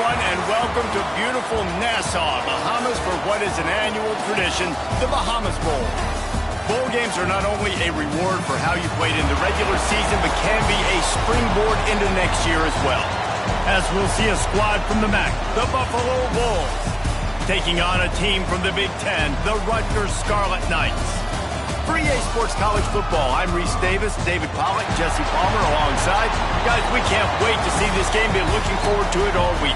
everyone, and welcome to beautiful Nassau, Bahamas, for what is an annual tradition, the Bahamas Bowl. Bowl games are not only a reward for how you played in the regular season, but can be a springboard into next year as well. As we'll see a squad from the MAC, the Buffalo Bulls, taking on a team from the Big Ten, the Rutgers Scarlet Knights. For EA Sports College Football, I'm Reese Davis, David Pollack, Jesse Palmer alongside. Guys, we can't wait to see this game. Been looking forward to it all week.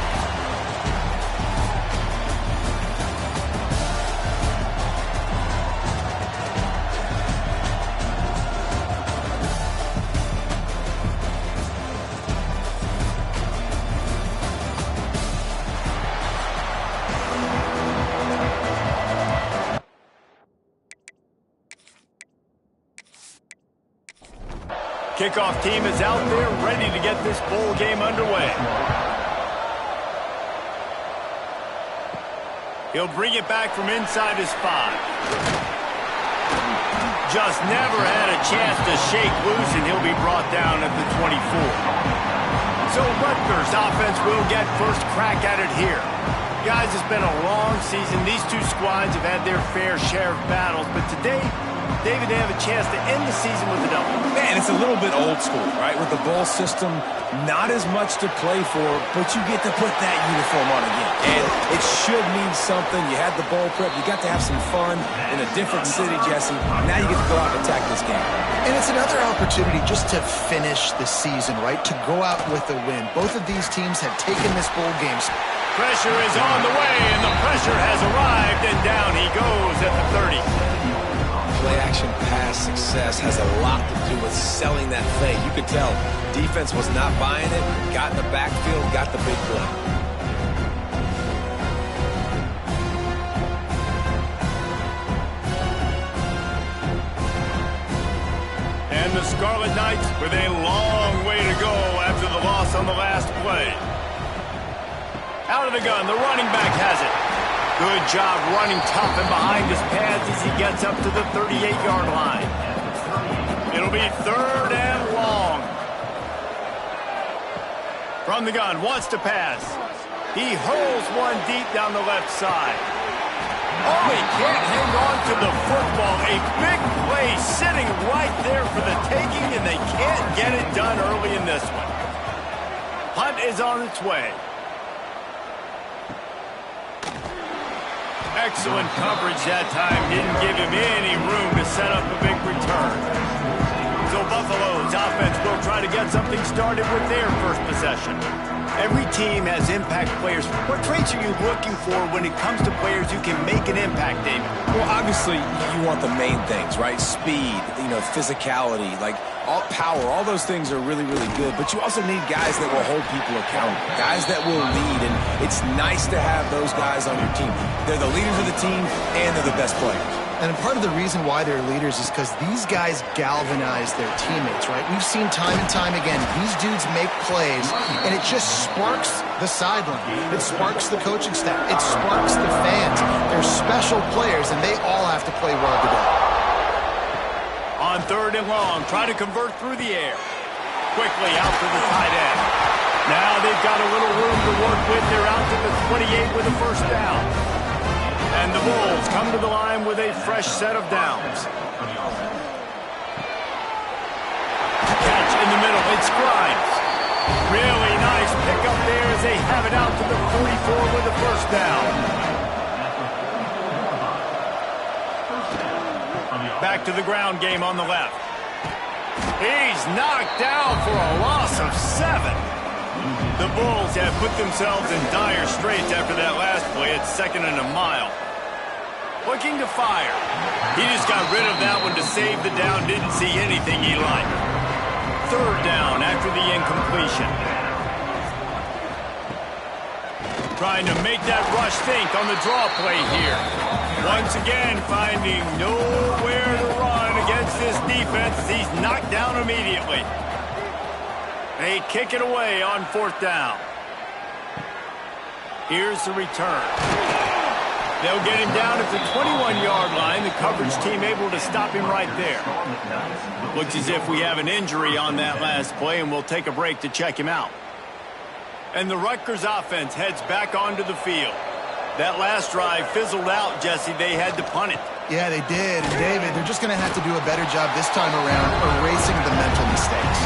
Kickoff team is out there ready to get this bowl game underway. He'll bring it back from inside his 5. Just never had a chance to shake loose, and he'll be brought down at the 24. So Rutgers offense will get first crack at it here. Guys, it's been a long season. These two squads have had their fair share of battles, but today, David, they have a chance to end the season with a double. Man, it's a little bit old school, right? With the bowl system, not as much to play for, but you get to put that uniform on again. And it should mean something. You had the bowl prep. You got to have some fun in a different city, Jesse. Now you get to go out and attack this game. And it's another opportunity just to finish the season, right? To go out with a win. Both of these teams have taken this bowl game. Pressure is on the way, and the pressure has arrived, and down he goes at the 30. Play-action pass success has a lot to do with selling that thing. You could tell defense was not buying it, got in the backfield, got the big play. And the Scarlet Knights with a long way to go after the loss on the last play. Out of the gun, the running back has it. Good job running tough and behind his pads as he gets up to the 38-yard line. It'll be 3rd and long. From the gun, wants to pass. He hurls one deep down the left side. Oh, he can't hang on to the football. A big play sitting right there for the taking, and they can't get it done early in this one. Hunt is on its way. Excellent coverage that time. Didn't give him any room to set up a big return. So Buffalo's offense will try to get something started with their first possession. Every team has impact players. What traits are you looking for when it comes to players who can make an impact, David? Well, obviously, you want the main things, right? Speed, physicality, all power. All those things are really, really good. But you also need guys that will hold people accountable, guys that will lead. And it's nice to have those guys on your team. They're the leaders of the team, and they're the best players. And part of the reason why they're leaders is because these guys galvanize their teammates, right? We've seen time and time again, these dudes make plays, and it just sparks the sideline. It sparks the coaching staff. It sparks the fans. They're special players, and they all have to play well together. On 3rd and long, try to convert through the air. Quickly out to the tight end. Now they've got a little room to work with. They're out to the 28 with a first down. And the Bulls come to the line with a fresh set of downs. Catch in the middle. It's Grimes. Really nice pickup there as they have it out to the 44 with the first down. Back to the ground game on the left. He's knocked down for a loss of 7. The Bulls have put themselves in dire straits after that last play. It's 2nd and a mile. Looking to fire. He just got rid of that one to save the down. Didn't see anything he liked. 3rd down after the incompletion. Trying to make that rush think on the draw play here. Once again, finding nowhere to run against this defense. He's knocked down immediately. They kick it away on 4th down. Here's the return. They'll get him down at the 21-yard line. The coverage team able to stop him right there. Looks as if we have an injury on that last play, and we'll take a break to check him out. And the Rutgers offense heads back onto the field. That last drive fizzled out, Jesse. They had to punt it. Yeah, they did. And David, they're just going to have to do a better job this time around erasing the mental mistakes.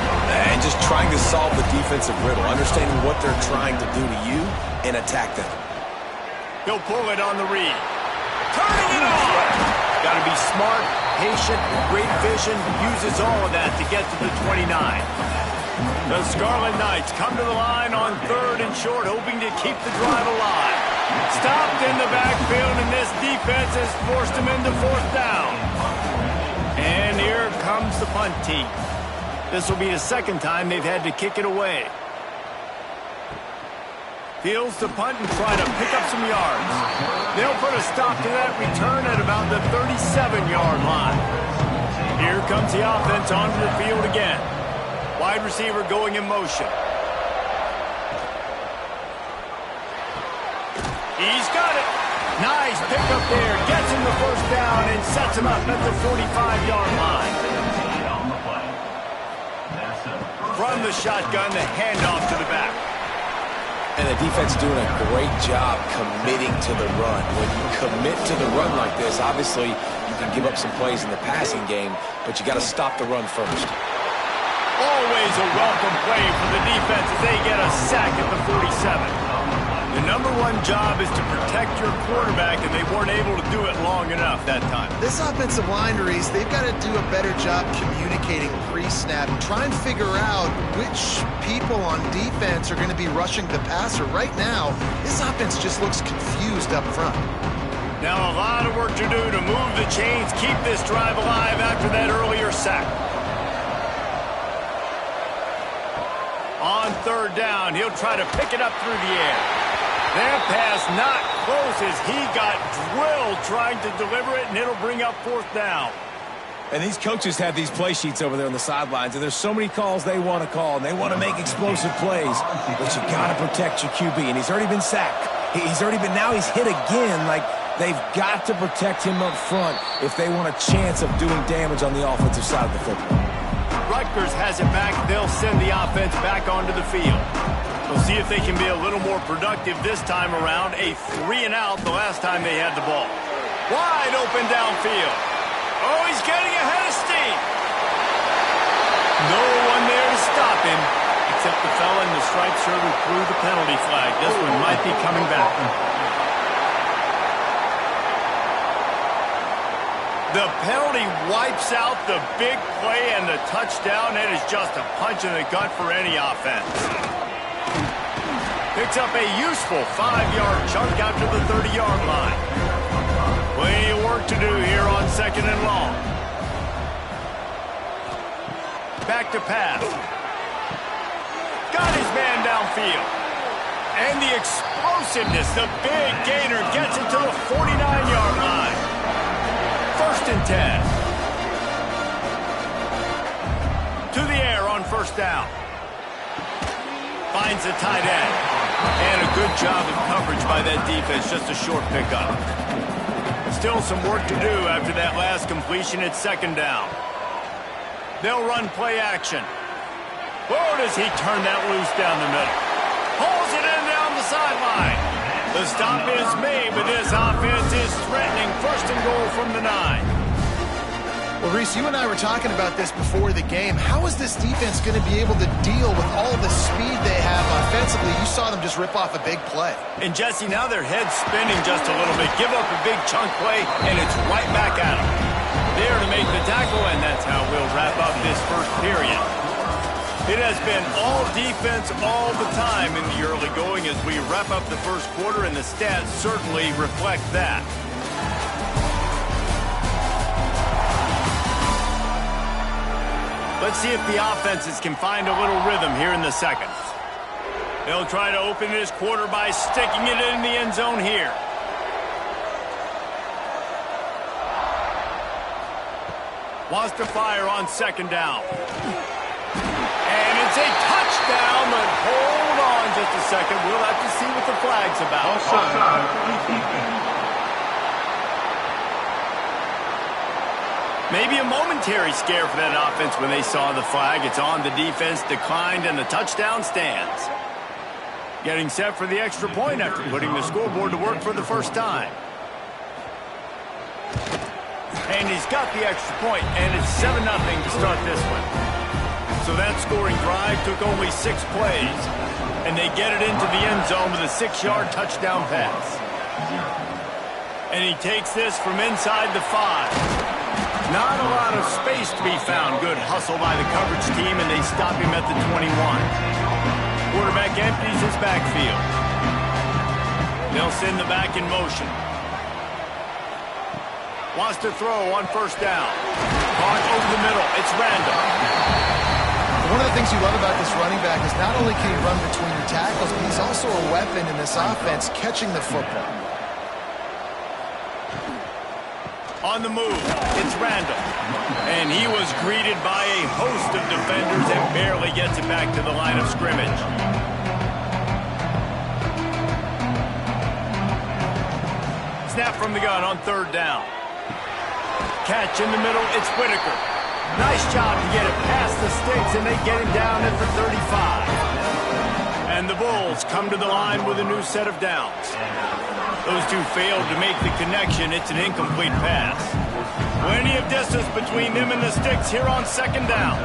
And just trying to solve the defensive riddle, understanding what they're trying to do to you and attack them. He'll pull it on the read. Turning it on! Got to be smart, patient, great vision, uses all of that to get to the 29. The Scarlet Knights come to the line on 3rd and short, hoping to keep the drive alive. Stopped in the backfield, and this defense has forced them into 4th down. And here comes the punt team. This will be the 2nd time they've had to kick it away. Fields the punt and try to pick up some yards. They'll put a stop to that return at about the 37-yard line. Here comes the offense onto the field again. Wide receiver going in motion. He's got it. Nice pickup there. Gets him the 1st down and sets him up at the 45-yard line. From the shotgun, the handoff to the back. And the defense doing a great job committing to the run. When you commit to the run like this, obviously you can give up some plays in the passing game, but you got to stop the run first. Always a welcome play for the defense as they get a sack at the 47. The number one job is to protect your quarterback, and they weren't able to do it long enough that time. This offensive line, Reese, they've got to do a better job communicating pre-snap and try and figure out which people on defense are going to be rushing the passer. Right now, this offense just looks confused up front. Now a lot of work to do to move the chains, keep this drive alive after that earlier sack. On 3rd down, he'll try to pick it up through the air. That pass not close as he got drilled trying to deliver it, and it'll bring up 4th down. And these coaches have these play sheets over there on the sidelines, and there's so many calls they want to call, and they want to make explosive plays, but you got to protect your QB, and he's already been sacked. Now he's hit again. Like, they've got to protect him up front if they want a chance of doing damage on the offensive side of the football. Rutgers has it back. They'll send the offense back onto the field. We'll see if they can be a little more productive this time around. A 3-and-out the last time they had the ball. Wide open downfield. Oh, he's getting ahead of steam. No one there to stop him, except the fella in the striped shirt who threw the penalty flag. This one might be coming back. The penalty wipes out the big play and the touchdown. It is just a punch in the gut for any offense. Picks up a useful 5-yard chunk after the 30-yard line. Plenty of work to do here on 2nd and long. Back to pass. Got his man downfield. And the explosiveness, the big gainer gets it to the 49-yard line. 1st and 10. To the air on 1st down. Finds the tight end. And a good job of coverage by that defense. Just a short pickup. Still some work to do after that last completion at 2nd down. They'll run play action. Whoa, does he turn that loose down the middle. Pulls it in down the sideline. The stop is made, but this offense is threatening 1st and goal from the 9. Well, Reese, you and I were talking about this before the game. How is this defense going to be able to deal with all the speed they have offensively? You saw them just rip off a big play. And, Jesse, now their head's spinning just a little bit. Give up a big chunk play, and it's right back at them. There to make the tackle, and that's how we'll wrap up this 1st period. It has been all defense all the time in the early going as we wrap up the 1st quarter, and the stats certainly reflect that. Let's see if the offenses can find a little rhythm here in the 2nd. They'll try to open this quarter by sticking it in the end zone here. Wants to fire on 2nd down. And it's a touchdown, but hold on just a second. We'll have to see what the flag's about. Maybe a momentary scare for that offense when they saw the flag. It's on, the defense declined, and the touchdown stands. Getting set for the extra point after putting the scoreboard to work for the first time. And he's got the extra point, and it's 7-0 to start this one. So that scoring drive took only 6 plays, and they get it into the end zone with a 6-yard touchdown pass. And he takes this from inside the 5. Not a lot of space to be found. Good hustle by the coverage team, and they stop him at the 21. Quarterback empties his backfield. They'll send the back in motion. Wants to throw on first down. Caught over the middle. It's Randall. One of the things you love about this running back is not only can he run between your tackles, but he's also a weapon in this offense catching the football. On the move, it's Randall. And he was greeted by a host of defenders and barely gets it back to the line of scrimmage. Snap from the gun on third down. Catch in the middle, it's Whitaker. Nice job to get it past the sticks, and they get him down at the 35. And the Bulls come to the line with a new set of downs. Those two failed to make the connection. It's an incomplete pass. Plenty of distance between them and the sticks here on second down.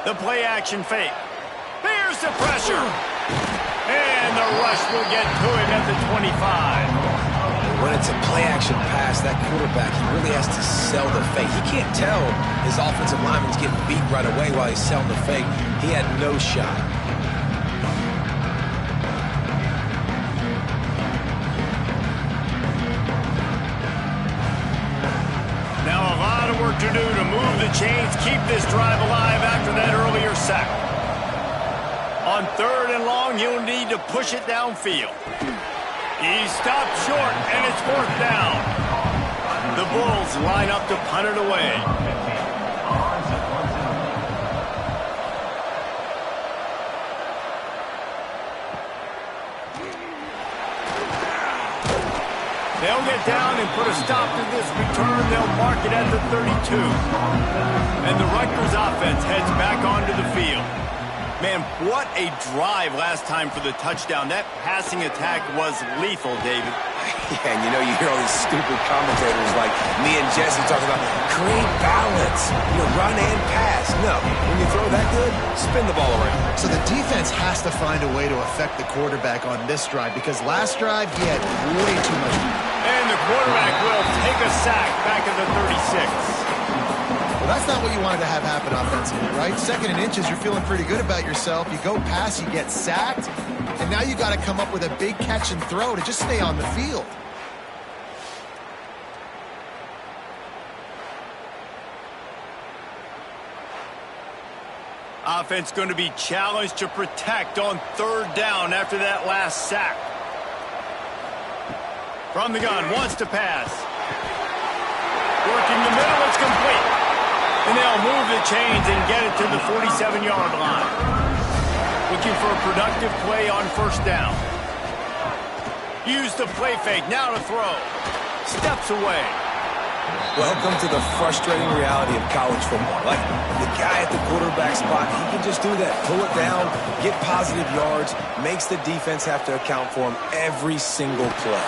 The play action fake. There's the pressure. And the rush will get to him at the 25. When it's a play-action pass, that quarterback, he really has to sell the fake. He can't tell his offensive lineman's getting beat right away while he's selling the fake. He had no shot. Now a lot of work to do to move the chains, keep this drive alive after that earlier sack. On third and long, he'll need to push it downfield. He stopped short, and it's fourth down. The Bulls line up to punt it away. They'll get down and put a stop to this return. They'll mark it at the 32. And the Rutgers offense heads back onto the field. Man, what a drive last time for the touchdown. That passing attack was lethal, David. Yeah, and you hear all these stupid commentators like me and Jesse talking about create balance, run and pass. No, when you throw that good, spin the ball around. So the defense has to find a way to affect the quarterback on this drive, because last drive he had way too much. And the quarterback will take a sack back at the 36. Well, that's not what you wanted to have happen offensively, right? Second and inches, you're feeling pretty good about yourself. You go pass, you get sacked, and now you got to come up with a big catch and throw to just stay on the field. Offense going to be challenged to protect on third down after that last sack. From the gun, wants to pass. Working the middle, it's complete. And they'll move the chains and get it to the 47-yard line. Looking for a productive play on first down. Use the play fake, now to throw. Steps away. Welcome to the frustrating reality of college football. Like, the guy at the quarterback spot, he can just do that. Pull it down, get positive yards, makes the defense have to account for him every single play.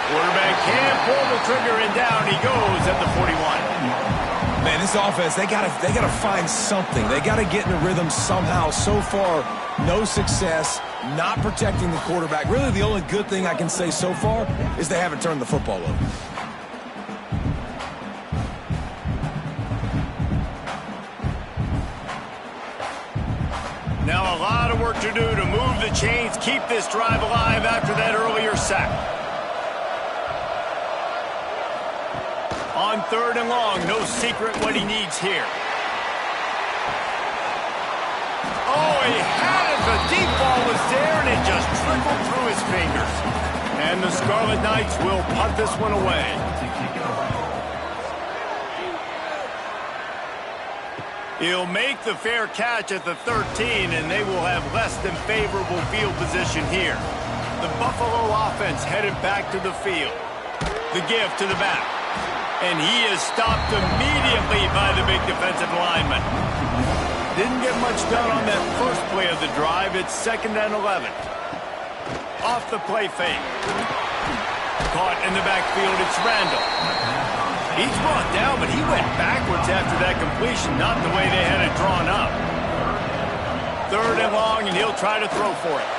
Quarterback can't pull the trigger, and down he goes at the 41. Man, this offense, they gotta find something. They gotta get in a rhythm somehow. So far, no success, not protecting the quarterback. Really, the only good thing I can say so far is they haven't turned the football over. Now a lot of work to do to move the chains, keep this drive alive after that earlier sack. On third and long, no secret what he needs here. Oh, he had it. The deep ball was there, and it just trickled through his fingers. And the Scarlet Knights will punt this one away. He'll make the fair catch at the 13, and they will have less than favorable field position here. The Buffalo offense headed back to the field. The give to the back. And he is stopped immediately by the big defensive lineman. Didn't get much done on that first play of the drive. It's 2nd and 11. Off the play fake. Caught in the backfield, it's Randall. He's brought down, but he went backwards after that completion, not the way they had it drawn up. 3rd and long, and he'll try to throw for it.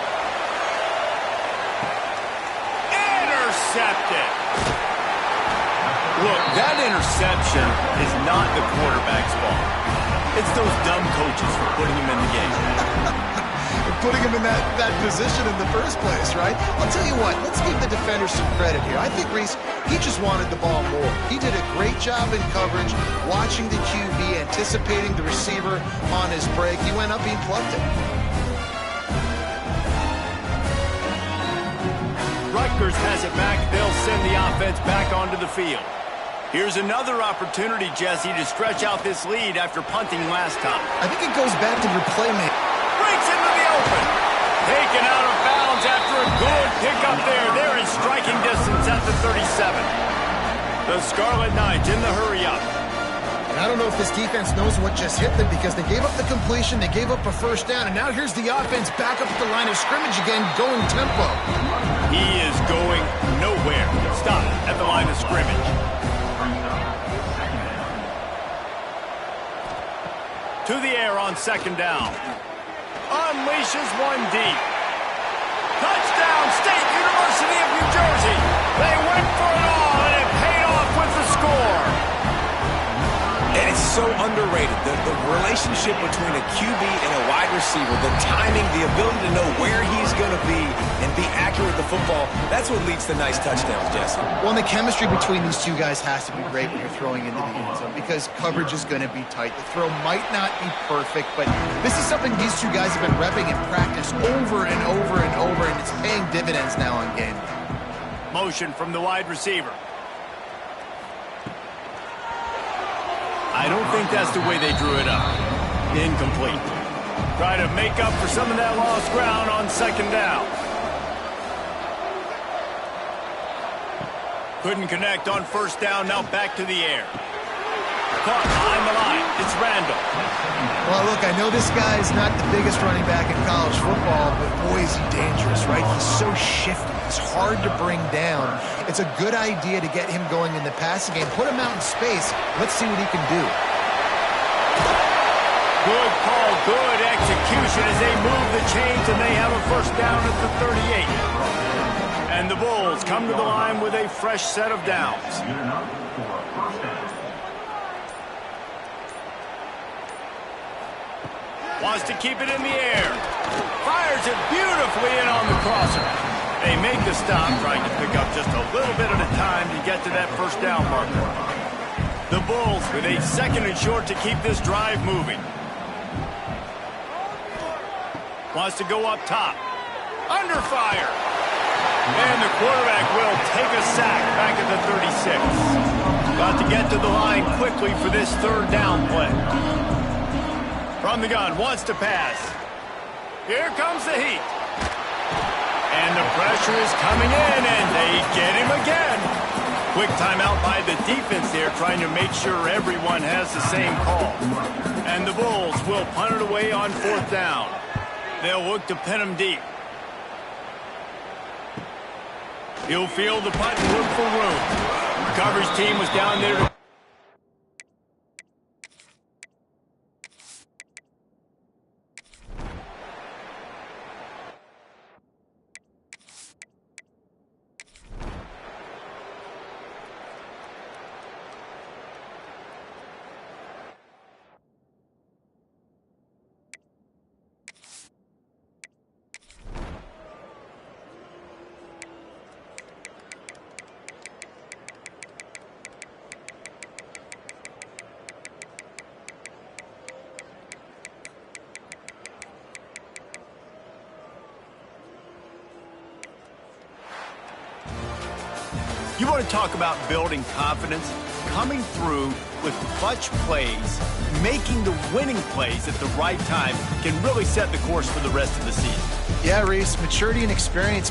Intercepted. Look, that interception is not the quarterback's fault. It's those dumb coaches for putting him in the game. Putting him in that position in the first place, right? I'll tell you what, let's give the defender some credit here. I think Reese, he just wanted the ball more. He did a great job in coverage, watching the QB, anticipating the receiver on his break. He went up, he plucked it. Rutgers has it back. They'll send the offense back onto the field. Here's another opportunity, Jesse, to stretch out this lead after punting last time. I think it goes back to your playmaking. Breaks into the open. Taken out of bounds after a good pickup there. They're in striking distance at the 37. The Scarlet Knights in the hurry-up. I don't know if this defense knows what just hit them because they gave up the completion, they gave up a first down, and now here's the offense back up at the line of scrimmage again, going tempo. He is going nowhere. Stop at the line of scrimmage. To the air on 2nd down. Unleashes one deep. Touchdown, State University of New Jersey. They went for it all, and it paid off with the score. And it's so underrated. The relationship between a QB and a wide receiver, the timing, the ability to know where he's going to be and be accurate with the football, that's what leads to nice touchdowns, Jesse. Well, and the chemistry between these two guys has to be great when you're throwing into the end zone because coverage is going to be tight. The throw might not be perfect, but this is something these two guys have been repping in practice over and over and over, and it's paying dividends now on game day. Motion from the wide receiver. I don't think that's the way they drew it up. Incomplete. Try to make up for some of that lost ground on 2nd down. Couldn't connect on 1st down, now back to the air. Caught behind the line, it's Randall. Well, look, I know this guy is not the biggest running back in college football, but boy, is he dangerous, right? He's so shifty. He's hard to bring down. It's a good idea to get him going in the passing game. Put him out in space. Let's see what he can do. Good call, good execution as they move the chains, and they have a 1st down at the 38. And the Bulls come to the line with a fresh set of downs. Wants to keep it in the air. Fires it beautifully in on the crosser. They make the stop, trying to pick up just a little bit at a time to get to that 1st down marker. The Bulls with a 2nd and short to keep this drive moving. Wants to go up top. Under fire. And the quarterback will take a sack back at the 36. Got to get to the line quickly for this 3rd down play. From the gun, wants to pass. Here comes the heat. And the pressure is coming in, and they get him again. Quick timeout by the defense there, trying to make sure everyone has the same call. And the Bulls will punt it away on 4th down. They'll look to pin him deep. He'll field the punt and look for room. The coverage team was down there to You want to talk about building confidence? Coming through with clutch plays, making the winning plays at the right time can really set the course for the rest of the season. Yeah, Reese, maturity and experience